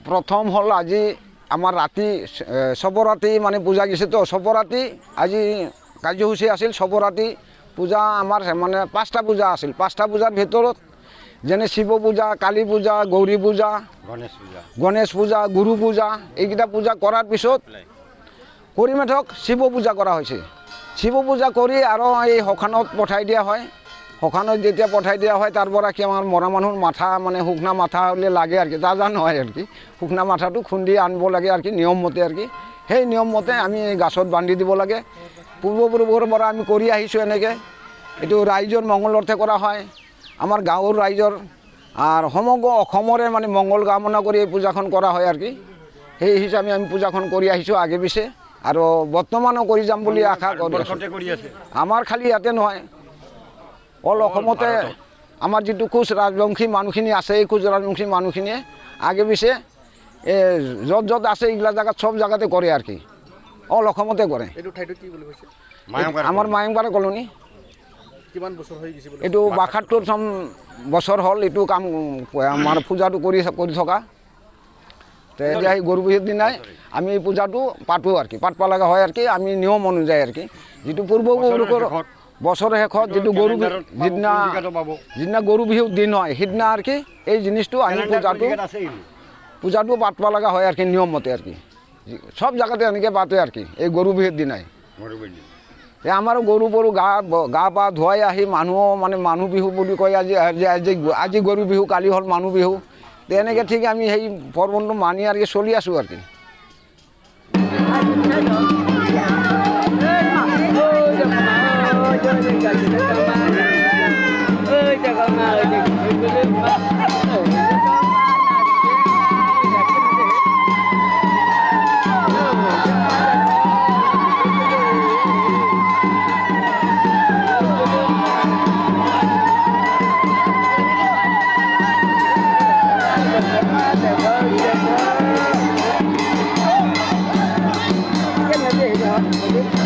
প্রথম হল আজি আমার রাতি সবরাতি মানে পূজা গেছে তো সবরাতি আজি কার্যসূচী আছিল সবরাতি পূজা আমার মানে 5টা পূজা আছিল 5টা পূজার ভিতৰত যেনে শিব পূজা কালী পূজা গৌৰী পূজা গণেশ পূজা গুৰু পূজা এইকেইটা পূজা কৰাৰ পিছত কৰি মেথক শিৱ পূজা কৰা হৈছে শিৱ পূজা কৰি আৰু এই সখানত পঠাই দিয়া হয় সখানত যেতিয়া পঠাই দিয়া হয় তাৰপৰা কি আমাৰ মৰা মানুহৰ মাথা মানে শুকনা মাথা হ'লে লাগে আৰু কি তাজা নহয় আৰু কি শুকনা মাথাটো খুন্দি আনিব লাগে আৰু কি নিয়ম মতে আৰু কি সেই নিয়ম মতে আমি গাছত বান্ধি দিব লাগে পূৰ্বপুৰুষৰ পৰা আমি কৰি আহিছোঁ এনেকৈ এইটো ৰাইজৰ মংগলৰ্থে কৰা হয় আমাৰ গাঁৱৰ ৰাইজৰ আর সমগ্র অসমরে মানে মঙ্গল কামনা করে এই পূজাখন করা হয় আর কি সেই হিসাবে আমি পূজাখন করে আহিছোঁ আগে পিছে আর বর্তমানও করে যাম বলে আশা করি আমার খালি ইয়াতে নহয় অল অসমতে আমার যেটো কোচ রাজবংশী মানুহখিনি আছে এই কোচ রাজবংশী মানুহখিনিয়ে আগে পিছে য'ত য'ত আছে এইগিলা জায়গাত সব জায়গাতে করে আর কি অল অসমতে করে আমার মায়ংপাৰা কলনী এইটো ৭২ বছৰ হ'ল এইটো কাম আমাৰ পূজাটো কৰি থকা তো এতিয়া সেই গৰু বিহুৰ দিনাই আমি এই পূজাটো পাতোঁ আৰু কি পাতব লগা হয় আৰু কি আমি নিয়ম অনুযায়ী আৰু কি যিটো পূৰ্বপুৰুষৰ বছৰৰ শেষত যিটো গৰু যিদিনা গৰু বিহুৰ দিন হয় সেইদিনা আৰু কি এই জিনিসটো আমি পূজাটো পাতব লগা হয় আৰু কি নিয়ম মতে আৰু কি সব জায়গাতে এনেকৈ পাতে আৰু কি এই গৰু বিহুৰ দিনাই আমাৰো গৰু গৰু গা পা ধুৱাই আহি মানুহ মানে মানুহ বিহু বুলি কয় আজি গৰু বিহু কালি হ'ল মানুহ বিহু তেনেকৈ ঠিক আমি সেই পৰ্বটো মানি আৰু কি চলি আছোঁ আৰু কি Cái này gì hả?